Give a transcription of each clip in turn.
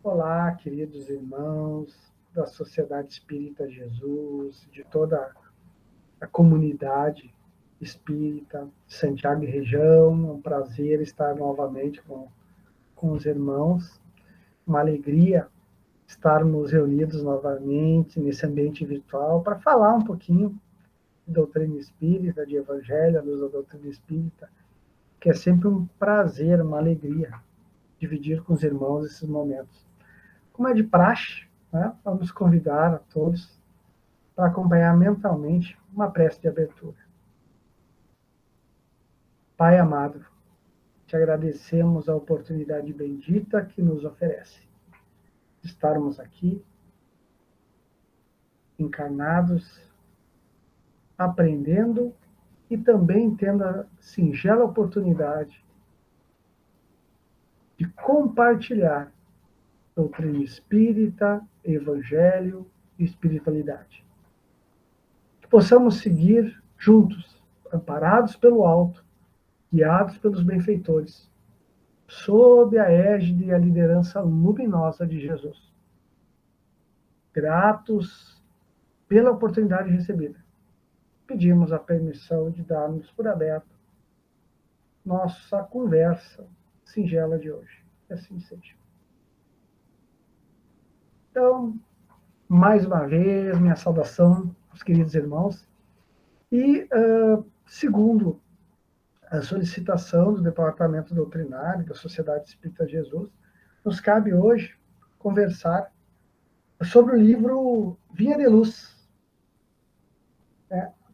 Olá, queridos irmãos da Sociedade Espírita Jesus, de toda a comunidade espírita de Santiago e região. É um prazer estar novamente com os irmãos. Uma alegria estarmos reunidos novamente nesse ambiente virtual para falar um pouquinho de doutrina espírita, de evangelho, à luz da doutrina espírita, que é sempre um prazer, uma alegria dividir com os irmãos esses momentos. Como é de praxe, né, vamos convidar a todos para acompanhar mentalmente uma prece de abertura. Pai amado, te agradecemos a oportunidade bendita que nos oferece de estarmos aqui, encarnados, aprendendo e também tendo a singela oportunidade de compartilhar doutrina espírita, evangelho e espiritualidade. Que possamos seguir juntos, amparados pelo alto, guiados pelos benfeitores, sob a égide e a liderança luminosa de Jesus. Gratos pela oportunidade recebida, pedimos a permissão de darmos por aberto nossa conversa singela de hoje. Que assim seja. Então, mais uma vez, minha saudação aos queridos irmãos. E, segundo a solicitação do Departamento Doutrinário da Sociedade Espírita Jesus, nos cabe hoje conversar sobre o livro Vinha de Luz.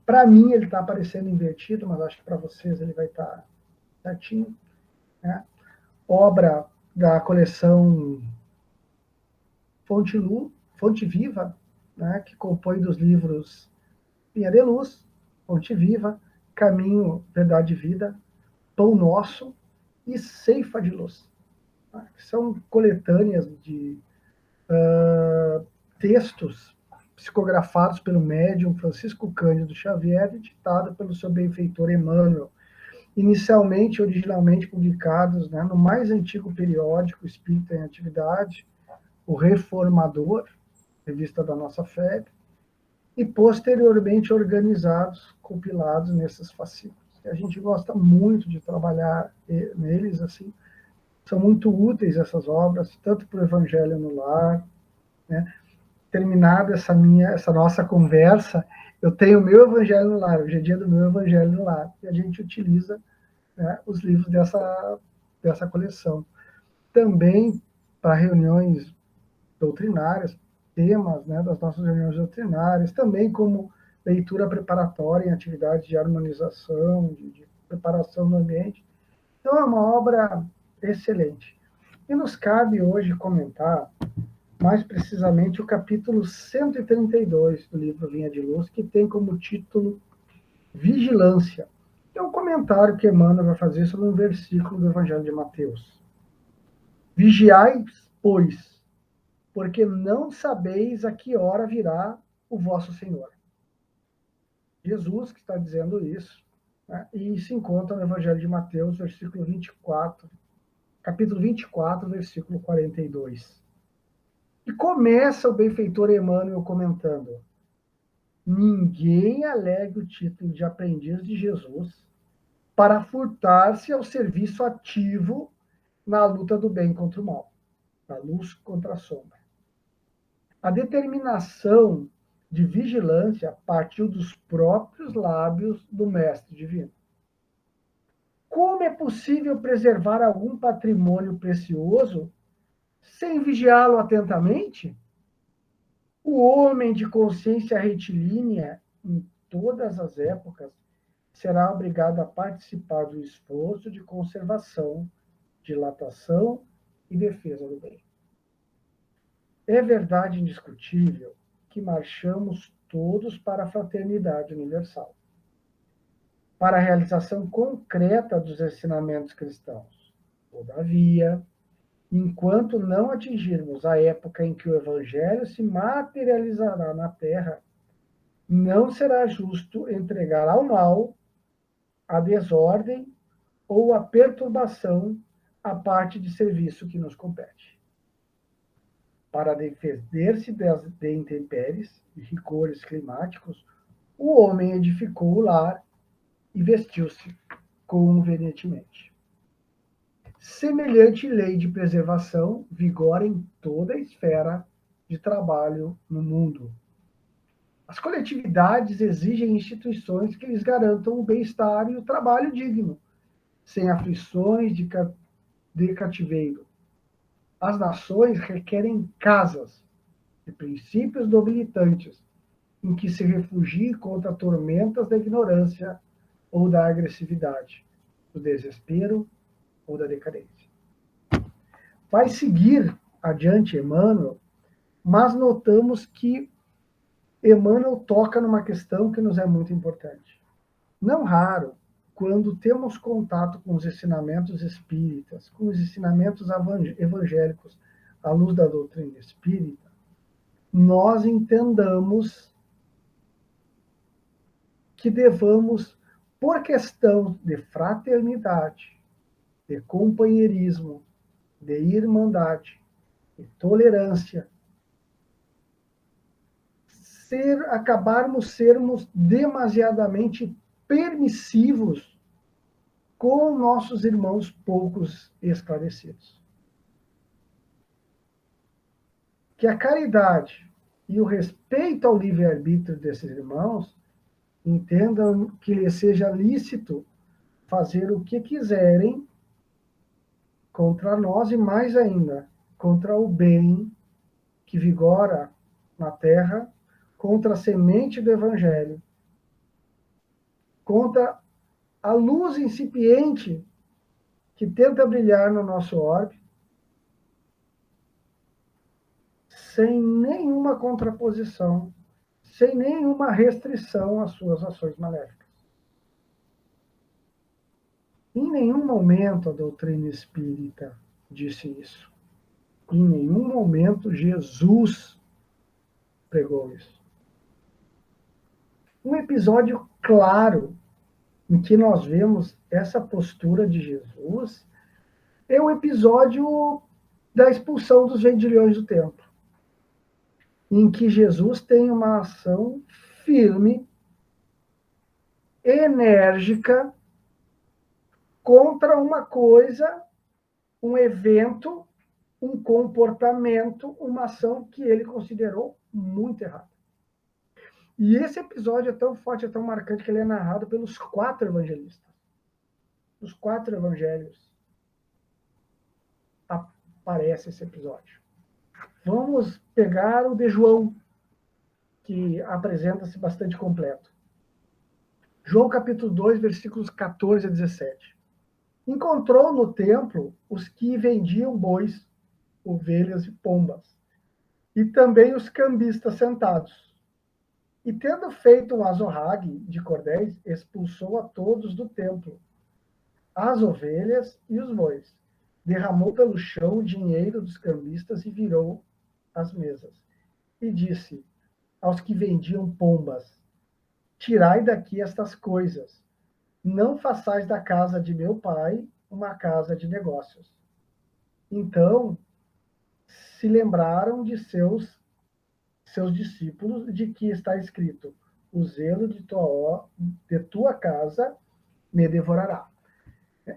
Para mim, ele está aparecendo invertido, mas acho que para vocês ele vai estar certinho. Né? Obra da coleção Fonte Viva, né? Que compõe dos livros Vinha de Luz, Fonte Viva, Caminho, Verdade e Vida, Pão Nosso e Ceifa de Luz. Né? São coletâneas de textos psicografados pelo médium Francisco Cândido Xavier e ditado pelo seu benfeitor Emmanuel, originalmente publicados, né, no mais antigo periódico espírita em atividade, o Reformador, revista da Nossa Fé, e posteriormente organizados, compilados nesses fascículos. A gente gosta muito de trabalhar neles, assim, são muito úteis essas obras, tanto para o Evangelho no Lar, né? Terminada essa nossa conversa, eu tenho o meu Evangelho no Lar, hoje é dia do meu Evangelho no Lar, e a gente utiliza, né, os livros dessa coleção. Também para reuniões doutrinárias, temas, né, das nossas reuniões doutrinárias, também como leitura preparatória em atividades de harmonização, de preparação do ambiente. Então, é uma obra excelente. E nos cabe hoje comentar mais precisamente o capítulo 132 do livro Vinha de Luz, que tem como título Vigilância. É um comentário que Emmanuel vai fazer sobre um versículo do Evangelho de Mateus. Vigiai, pois, porque não sabeis a que hora virá o vosso Senhor. Jesus que está dizendo isso, né? E se encontra no Evangelho de Mateus, versículo 24, capítulo 24, versículo 42. E começa o benfeitor Emmanuel comentando: ninguém alegue o título de aprendiz de Jesus para furtar-se ao serviço ativo na luta do bem contra o mal, da luz contra a sombra. A determinação de vigilância partiu dos próprios lábios do Mestre Divino. Como é possível preservar algum patrimônio precioso sem vigiá-lo atentamente? O homem de consciência retilínea, em todas as épocas, será obrigado a participar do esforço de conservação, dilatação e defesa do bem. É verdade indiscutível que marchamos todos para a fraternidade universal, para a realização concreta dos ensinamentos cristãos. Todavia, enquanto não atingirmos a época em que o Evangelho se materializará na Terra, não será justo entregar ao mal, à desordem ou à perturbação a parte de serviço que nos compete. Para defender-se de intempéries e rigores climáticos, o homem edificou o lar e vestiu-se convenientemente. Semelhante lei de preservação vigora em toda a esfera de trabalho no mundo. As coletividades exigem instituições que lhes garantam o bem-estar e o trabalho digno, sem aflições de cativeiro. As nações requerem casas e princípios nobilitantes em que se refugie contra tormentas da ignorância ou da agressividade, do desespero ou da decadência. Vai seguir adiante Emmanuel, mas notamos que Emmanuel toca numa questão que nos é muito importante. Não raro, quando temos contato com os ensinamentos espíritas, com os ensinamentos evangélicos à luz da doutrina espírita, nós entendamos que devamos, por questão de fraternidade, de companheirismo, de irmandade, de tolerância, sermos demasiadamente permissivos com nossos irmãos poucos esclarecidos. Que a caridade e o respeito ao livre-arbítrio desses irmãos entendam que lhes seja lícito fazer o que quiserem contra nós e, mais ainda, contra o bem que vigora na terra, contra a semente do Evangelho, contra a luz incipiente que tenta brilhar no nosso orbe, sem nenhuma contraposição, sem nenhuma restrição às suas ações maléficas. Em nenhum momento a doutrina espírita disse isso. Em nenhum momento Jesus pregou isso. Um episódio claro em que nós vemos essa postura de Jesus é o episódio da expulsão dos vendilhões do templo, em que Jesus tem uma ação firme, enérgica, contra uma coisa, um evento, um comportamento, uma ação que ele considerou muito errada. E esse episódio é tão forte, é tão marcante, que ele é narrado pelos 4 evangelistas. Os 4 evangelhos aparece esse episódio. Vamos pegar o de João, que apresenta-se bastante completo. João capítulo 2, versículos 14 a 17. Encontrou no templo os que vendiam bois, ovelhas e pombas, e também os cambistas sentados. E tendo feito um azorrague de cordéis, expulsou a todos do templo, as ovelhas e os bois. Derramou pelo chão o dinheiro dos cambistas e virou as mesas. E disse aos que vendiam pombas: tirai daqui estas coisas. Não façais da casa de meu pai uma casa de negócios. Então se lembraram de seus discípulos, de que está escrito: o zelo de tua casa me devorará.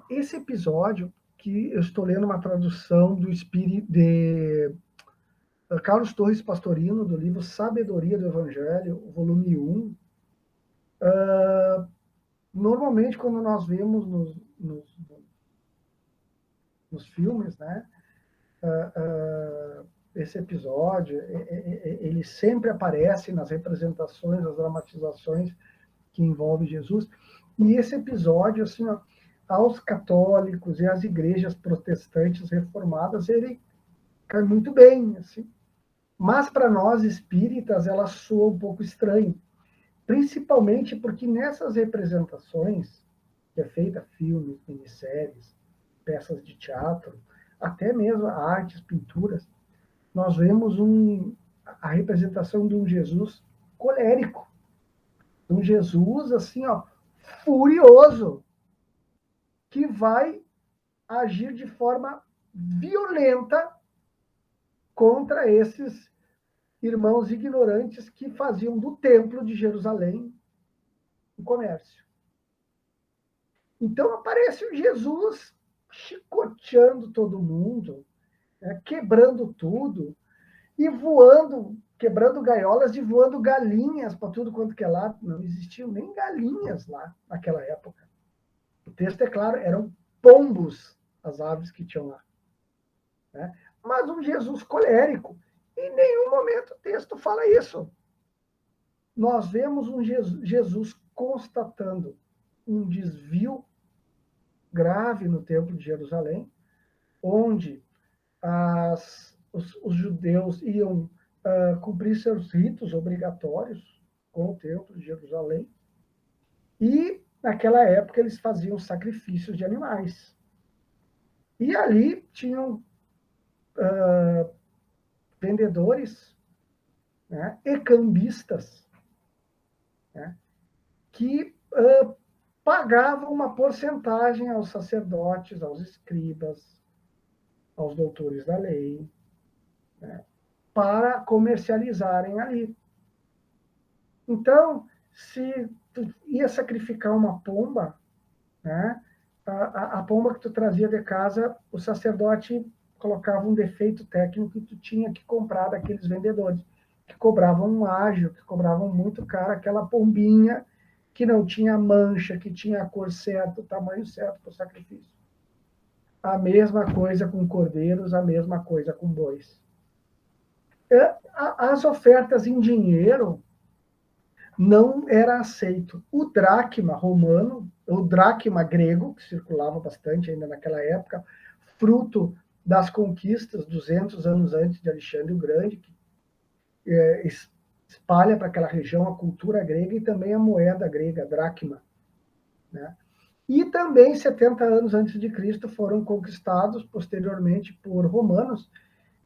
Esse episódio, que eu estou lendo uma tradução do Espírito de Carlos Torres Pastorino, do livro Sabedoria do Evangelho, volume 1. Normalmente, quando nós vemos nos filmes, né, esse episódio, ele sempre aparece nas representações, nas dramatizações que envolvem Jesus. E esse episódio, assim, ó, aos católicos e às igrejas protestantes reformadas, ele cai muito bem, assim. Mas para nós espíritas, ela soa um pouco estranho, principalmente porque nessas representações, que é feita filmes, minisséries, peças de teatro, até mesmo artes, pinturas, nós vemos a representação de um Jesus colérico, um Jesus assim, ó, furioso, que vai agir de forma violenta contra esses irmãos ignorantes que faziam do Templo de Jerusalém um comércio. Então aparece o Jesus chicoteando todo mundo, né, quebrando tudo, e voando, quebrando gaiolas e voando galinhas para tudo quanto que é lá. Não existiam nem galinhas lá naquela época. O texto é claro, eram pombos as aves que tinham lá. Né? Mas um Jesus colérico. Em nenhum momento o texto fala isso. Nós vemos um Jesus constatando um desvio grave no Templo de Jerusalém, onde os judeus iam cumprir seus ritos obrigatórios com o Templo de Jerusalém, e naquela época eles faziam sacrifícios de animais. E ali tinham vendedores, né, e cambistas, né, que pagavam uma porcentagem aos sacerdotes, aos escribas, aos doutores da lei, né, para comercializarem ali. Então, se tu ia sacrificar uma pomba, né, a pomba que tu trazia de casa, o sacerdote colocava um defeito técnico e tu tinha que comprar daqueles vendedores, que cobravam um ágio, que cobravam muito caro, aquela pombinha que não tinha mancha, que tinha a cor certa, o tamanho certo para o sacrifício. A mesma coisa com cordeiros, a mesma coisa com bois. As ofertas em dinheiro não era aceito. O dracma romano, o dracma grego, que circulava bastante ainda naquela época, fruto das conquistas 200 anos antes de Alexandre o Grande, que espalha para aquela região a cultura grega e também a moeda grega, dracma. Né? E também, 70 anos antes de Cristo, foram conquistados posteriormente por romanos,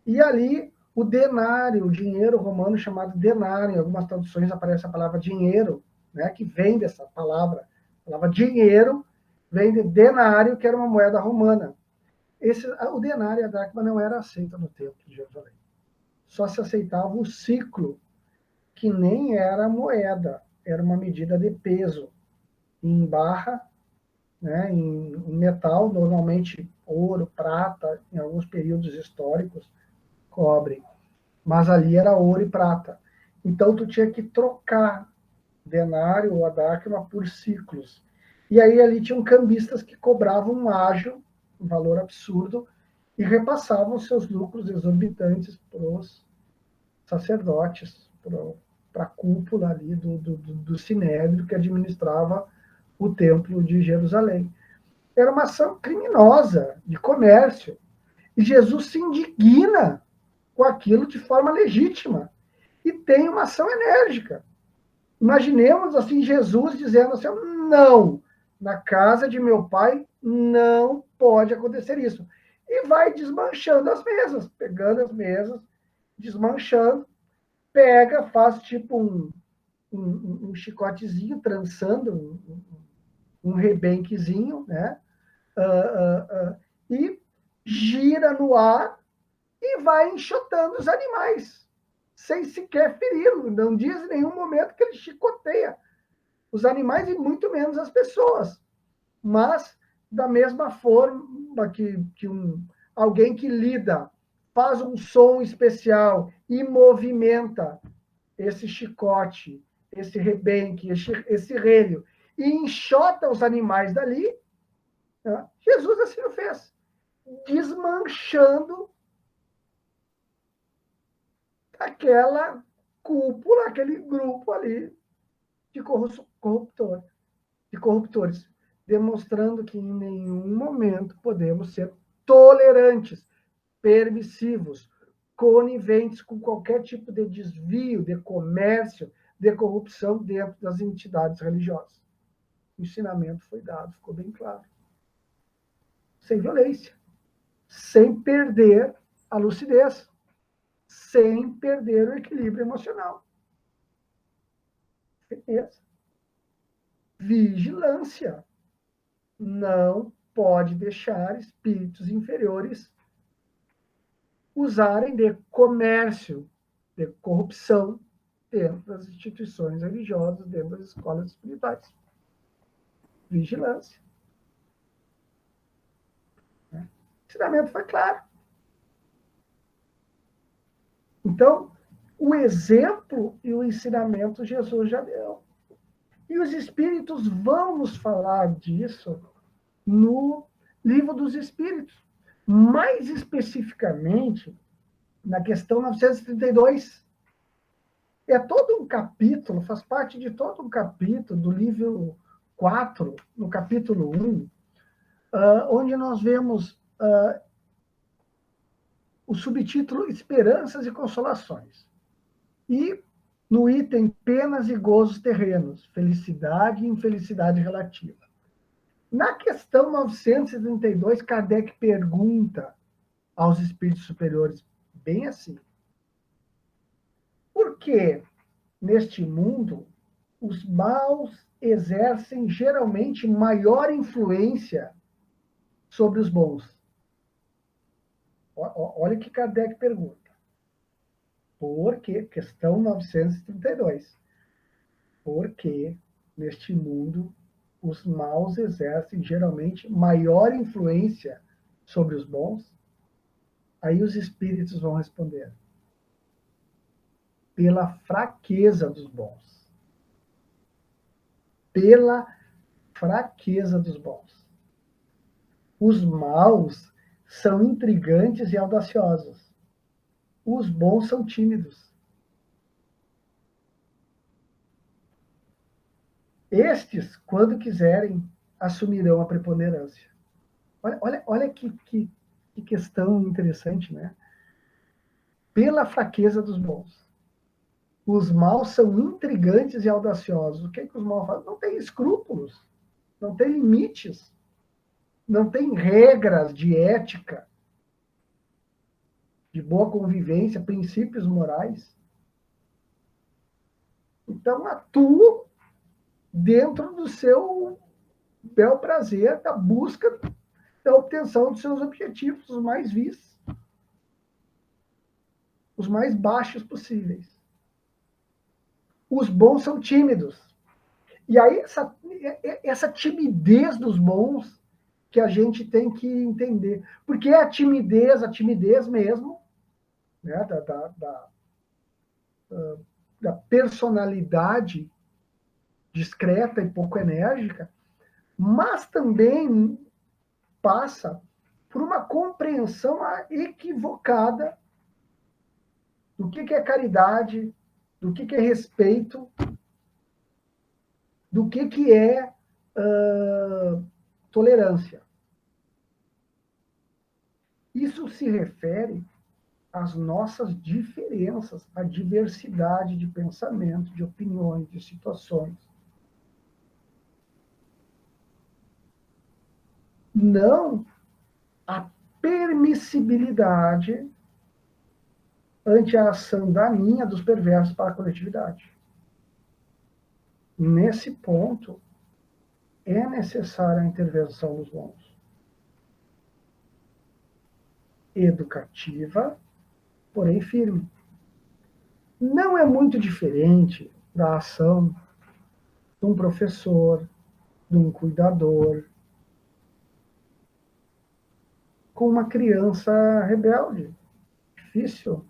e ali o denário, o dinheiro romano chamado denário, em algumas traduções aparece a palavra dinheiro, né, que vem dessa palavra. A palavra dinheiro vem de denário, que era uma moeda romana. O denário e a dracma não era aceita no Templo de Jerusalém. Só se aceitava o ciclo, que nem era moeda, era uma medida de peso, em barra, né, em metal, normalmente ouro, prata, em alguns períodos históricos, cobre. Mas ali era ouro e prata. Então tu tinha que trocar denário ou a dracma por ciclos. E aí ali tinham cambistas que cobravam um ágio, um valor absurdo, e repassavam seus lucros exorbitantes para os sacerdotes, para a cúpula ali do Sinédrio que administrava o Templo de Jerusalém. Era uma ação criminosa de comércio. E Jesus se indigna com aquilo de forma legítima e tem uma ação enérgica. Imaginemos assim Jesus dizendo assim: não, na casa de meu pai não pode acontecer isso. E vai desmanchando as mesas, pegando as mesas, desmanchando, pega, faz tipo um chicotezinho, trançando, um rebenquezinho, né? E gira no ar e vai enxotando os animais, sem sequer feri-lo. Não diz em nenhum momento que ele chicoteia os animais e muito menos as pessoas. Mas, da mesma forma que alguém que lida, faz um som especial e movimenta esse chicote, esse rebenque, esse relho, e enxota os animais dali, né? Jesus assim o fez, desmanchando aquela cúpula, aquele grupo ali de corruptores, demonstrando que em nenhum momento podemos ser tolerantes, permissivos, coniventes com qualquer tipo de desvio, de comércio, de corrupção dentro das entidades religiosas. O ensinamento foi dado, ficou bem claro. Sem violência, sem perder a lucidez, sem perder o equilíbrio emocional. Beleza? Vigilância. Não pode deixar espíritos inferiores usarem de comércio, de corrupção dentro das instituições religiosas, dentro das escolas espirituais. Vigilância. O ensinamento foi claro. Então, o exemplo e o ensinamento Jesus já deu. E os espíritos vão nos falar disso no Livro dos Espíritos. Mais especificamente, na questão 932. É todo um capítulo, faz parte de todo um capítulo do livro 4, no capítulo 1, onde nós vemos o subtítulo Esperanças e Consolações. E no item Penas e Gozos Terrenos, Felicidade e Infelicidade Relativa. Na questão 932, Kardec pergunta aos espíritos superiores, bem assim, por que neste mundo os maus exercem geralmente maior influência sobre os bons? Olha o que Kardec pergunta. Por que? Questão 932. Por que neste mundo os maus exercem geralmente maior influência sobre os bons? Aí os espíritos vão responder: pela fraqueza dos bons. Pela fraqueza dos bons. Os maus são intrigantes e audaciosos. Os bons são tímidos. Estes, quando quiserem, assumirão a preponderância. Olha que questão interessante, né? Pela fraqueza dos bons. Os maus são intrigantes e audaciosos. O que é que os maus fazem? Não tem escrúpulos, não tem limites, não tem regras de ética, de boa convivência, princípios morais. Então, atuam dentro do seu bel prazer, da busca da obtenção dos seus objetivos, os mais vis, os mais baixos possíveis. Os bons são tímidos. E aí, essa timidez dos bons que a gente tem que entender. Porque a timidez mesmo, né, da personalidade discreta e pouco enérgica, mas também passa por uma compreensão equivocada do que é caridade, do que é respeito, do que é tolerância. Isso se refere às nossas diferenças, à diversidade de pensamento, de opiniões, de situações. Não a permissibilidade ante a ação daninha dos perversos para a coletividade. Nesse ponto, é necessária a intervenção dos bons. Educativa, porém firme. Não é muito diferente da ação de um professor, de um cuidador, com uma criança rebelde, difícil,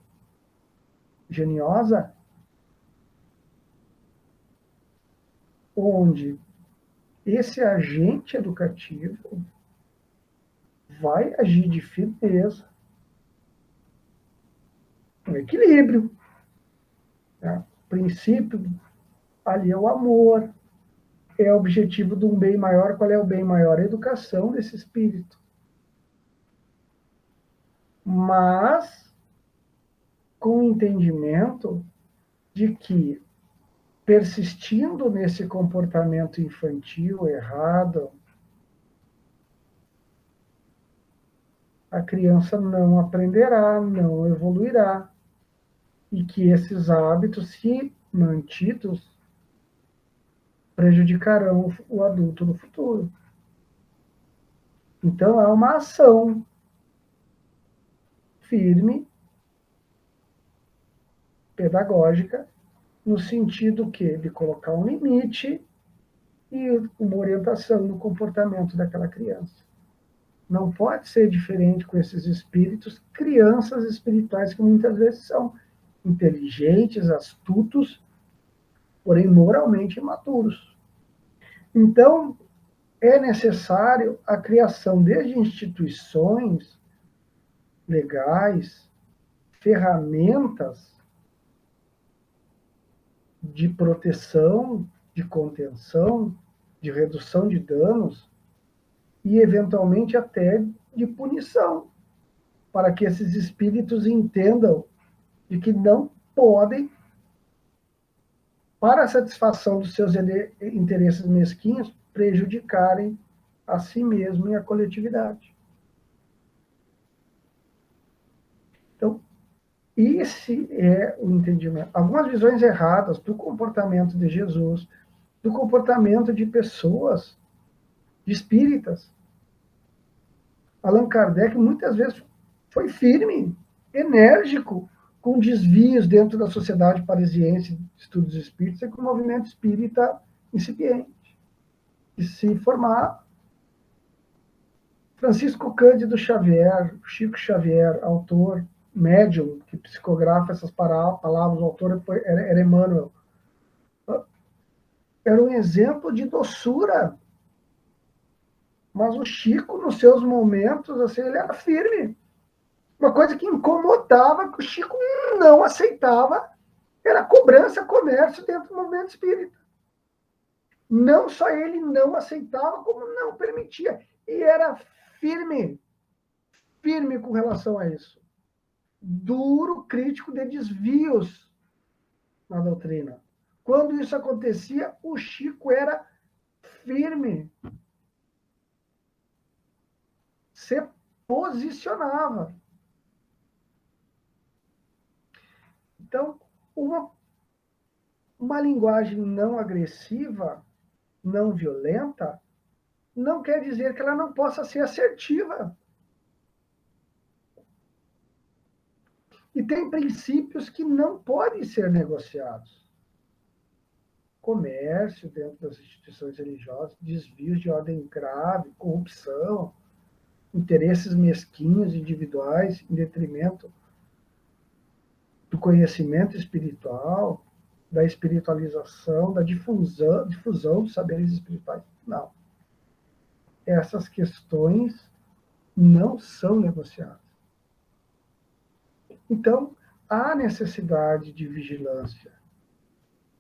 geniosa, onde esse agente educativo vai agir de firmeza, um equilíbrio. Né? O princípio ali é o amor, é o objetivo de um bem maior. Qual é o bem maior? A educação desse espírito. Mas com o entendimento de que, persistindo nesse comportamento infantil errado, a criança não aprenderá, não evoluirá, e que esses hábitos, se mantidos, prejudicarão o adulto no futuro. Então, há uma ação firme pedagógica, no sentido que de colocar um limite e uma orientação no comportamento daquela criança. Não pode ser diferente com esses espíritos, crianças espirituais que muitas vezes são inteligentes, astutos, porém moralmente imaturos. Então, é necessário a criação de instituições legais, ferramentas de proteção, de contenção, de redução de danos e, eventualmente, até de punição, para que esses espíritos entendam de que não podem, para a satisfação dos seus interesses mesquinhos, prejudicarem a si mesmo e a coletividade. Então, esse é o entendimento. Algumas visões erradas do comportamento de Jesus, do comportamento de pessoas, de espíritas. Allan Kardec muitas vezes foi firme, enérgico, com desvios dentro da Sociedade Parisiense de Estudos Espíritas e com o movimento espírita incipiente, de se formar. Francisco Cândido Xavier, Chico Xavier, autor, médium, que psicografa essas palavras, o autor era Emmanuel, era um exemplo de doçura. Mas o Chico, nos seus momentos, assim, ele era firme. Uma coisa que incomodava, que o Chico não aceitava, era cobrança, comércio dentro do movimento espírita. Não só ele não aceitava, como não permitia. E era firme, firme com relação a isso. Duro crítico de desvios na doutrina. Quando isso acontecia, o Chico era firme. Se posicionava. Então, uma linguagem não agressiva, não violenta, não quer dizer que ela não possa ser assertiva. E tem princípios que não podem ser negociados. Comércio dentro das instituições religiosas, desvios de ordem grave, corrupção, interesses mesquinhos individuais em detrimento do conhecimento espiritual, da espiritualização, da difusão dos saberes espirituais. Não. Essas questões não são negociadas. Então, há necessidade de vigilância,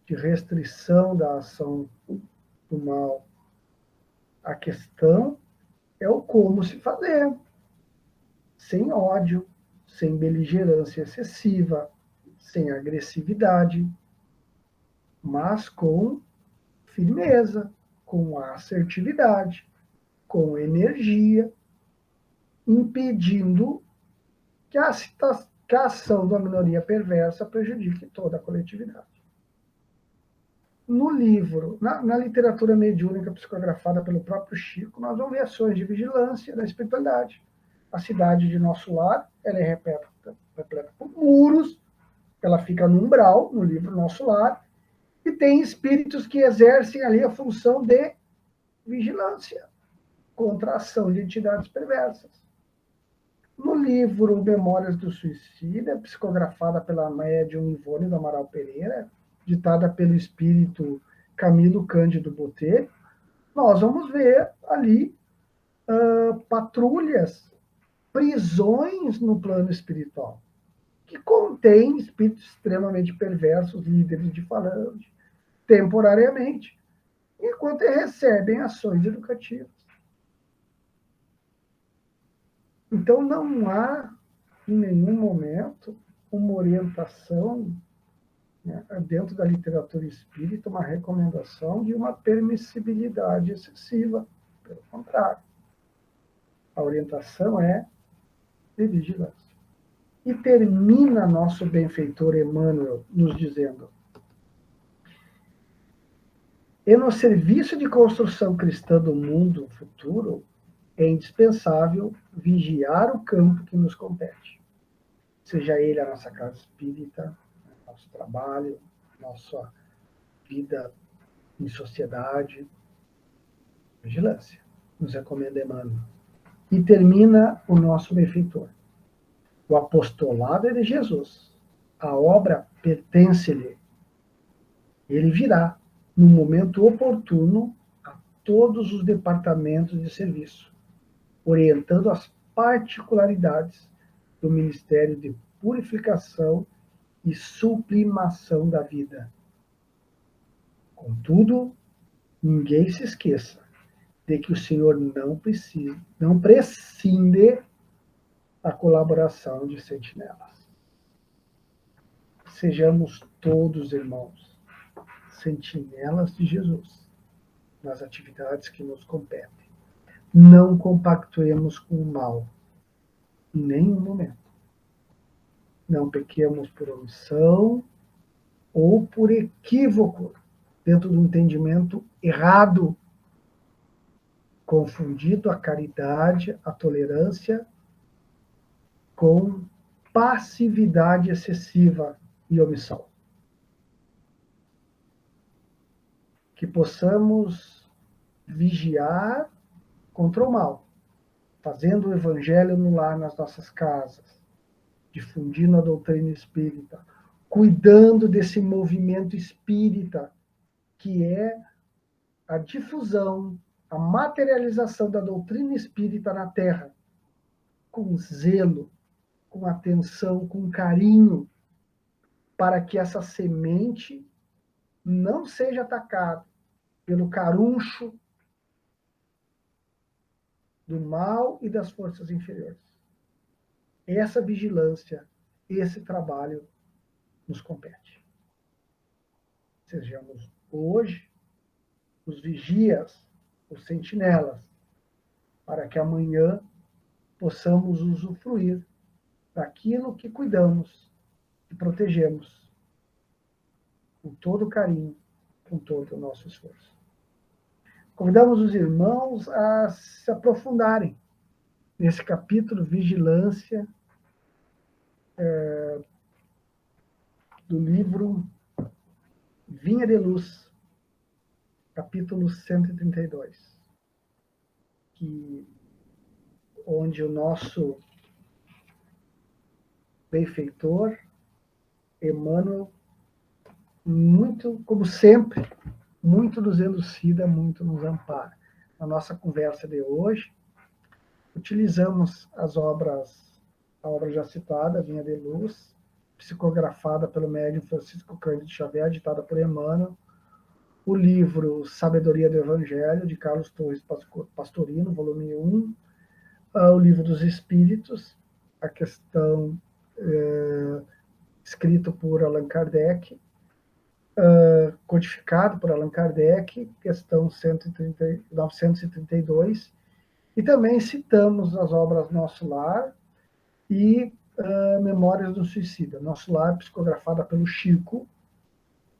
de restrição da ação do mal. A questão é o como se fazer, sem ódio, sem beligerância excessiva, sem agressividade, mas com firmeza, com assertividade, com energia, impedindo que a ação da minoria perversa prejudique toda a coletividade. No livro, na literatura mediúnica psicografada pelo próprio Chico, nós vamos ver ações de vigilância da espiritualidade. A cidade de nosso lar, ela é repleta por muros, ela fica no umbral, no livro Nosso Lar, e tem espíritos que exercem ali a função de vigilância contra a ação de entidades perversas. No livro Memórias do Suicida, psicografada pela médium Ivone do Amaral Pereira, ditada pelo espírito Camilo Cândido Botelho, nós vamos ver ali patrulhas, prisões no plano espiritual, que contém espíritos extremamente perversos, líderes de falange, temporariamente, enquanto recebem ações educativas. Então, não há, em nenhum momento, uma orientação, né, dentro da literatura espírita, uma recomendação de uma permissibilidade excessiva. Pelo contrário. A orientação é de vigilância. E termina nosso benfeitor Emmanuel nos dizendo: e no serviço de construção cristã do mundo futuro, é indispensável vigiar o campo que nos compete. Seja ele a nossa casa espírita, a nosso trabalho, nossa vida em sociedade. Vigilância, nos recomenda Emmanuel. E termina o nosso benfeitor. O apostolado é de Jesus. A obra pertence-lhe. Ele virá, no momento oportuno, a todos os departamentos de serviço, orientando as particularidades do ministério de purificação e sublimação da vida. Contudo, ninguém se esqueça de que o Senhor não prescinde da colaboração de sentinelas. Sejamos todos, irmãos, sentinelas de Jesus nas atividades que nos competem. Não compactuemos com o mal em nenhum momento. Não pequemos por omissão ou por equívoco dentro do entendimento errado, confundido a caridade, a tolerância com passividade excessiva e omissão. Que possamos vigiar contra o mal, fazendo o evangelho no lar, nas nossas casas, difundindo a doutrina espírita, cuidando desse movimento espírita, que é a difusão, a materialização da doutrina espírita na Terra, com zelo, com atenção, com carinho, para que essa semente não seja atacada pelo caruncho do mal e das forças inferiores. Essa vigilância, esse trabalho nos compete. Sejamos hoje os vigias, os sentinelas, para que amanhã possamos usufruir daquilo que cuidamos e protegemos com todo carinho, com todo o nosso esforço. Convidamos os irmãos a se aprofundarem nesse capítulo Vigilância do livro Vinha de Luz, capítulo 132, onde o nosso benfeitor, Emmanuel, muito, como sempre, muito nos elucida, muito nos ampara. Na nossa conversa de hoje, utilizamos a obra já citada, Vinha de Luz, psicografada pelo médium Francisco Cândido Xavier, editada por Emmanuel, o livro Sabedoria do Evangelho, de Carlos Torres Pastorino, volume 1, o livro dos Espíritos, a questão escrito por Allan Kardec, codificado por Allan Kardec, questão 932, e também citamos as obras Nosso Lar e Memórias do Suicida. Nosso Lar, psicografada pelo Chico,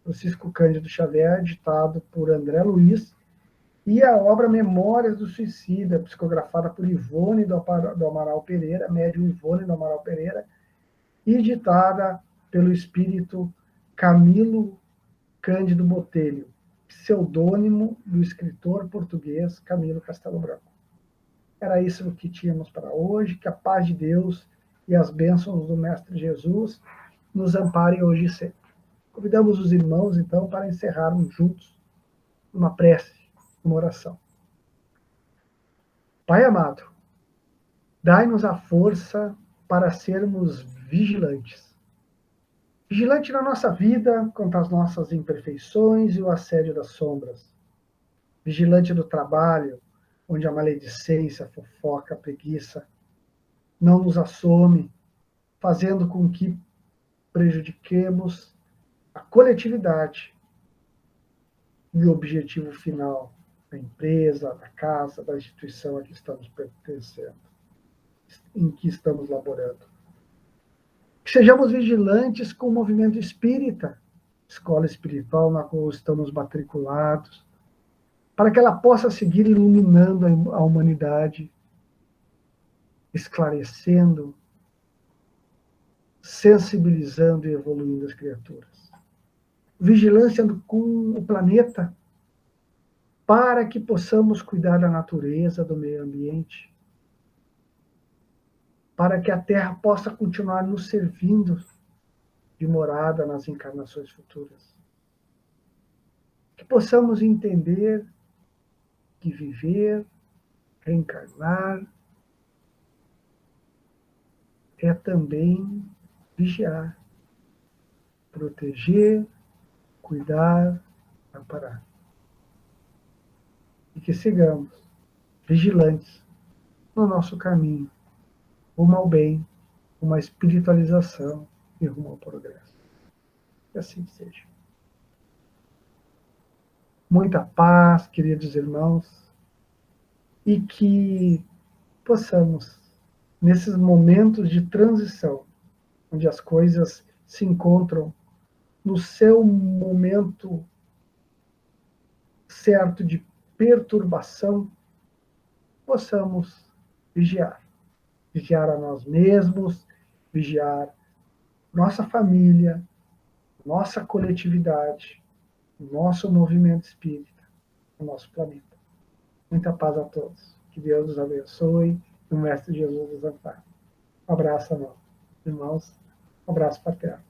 Francisco Cândido Xavier, ditado por André Luiz, e a obra Memórias do Suicida, psicografada por Ivone do Amaral Pereira, médium Ivone do Amaral Pereira, e ditada pelo espírito Camilo Cândido Botelho, pseudônimo do escritor português Camilo Castelo Branco. Era isso que tínhamos para hoje, que a paz de Deus e as bênçãos do Mestre Jesus nos amparem hoje e sempre. Convidamos os irmãos, então, para encerrarmos juntos uma prece, uma oração. Pai amado, dai-nos a força para sermos vigilantes. Vigilante na nossa vida contra as nossas imperfeições e o assédio das sombras. Vigilante do trabalho, onde a maledicência, a fofoca, a preguiça não nos assome, fazendo com que prejudiquemos a coletividade e o objetivo final da empresa, da casa, da instituição a que estamos pertencendo, em que estamos laborando. Que sejamos vigilantes com o movimento espírita, escola espiritual na qual estamos matriculados, para que ela possa seguir iluminando a humanidade, esclarecendo, sensibilizando e evoluindo as criaturas. Vigilância com o planeta, para que possamos cuidar da natureza, do meio ambiente, para que a Terra possa continuar nos servindo de morada nas encarnações futuras. Que possamos entender que viver, reencarnar, é também vigiar, proteger, cuidar, amparar. E que sigamos vigilantes no nosso caminho, rumo ao bem, rumo à espiritualização e rumo ao progresso. Que assim seja. Muita paz, queridos irmãos, e que possamos, nesses momentos de transição, onde as coisas se encontram no seu momento certo de perturbação, possamos vigiar. Vigiar a nós mesmos, vigiar nossa família, nossa coletividade, nosso movimento espírita, o nosso planeta. Muita paz a todos. Que Deus os abençoe e o Mestre Jesus os ampare. Um abraço a nós, irmãos. Um abraço fraterno.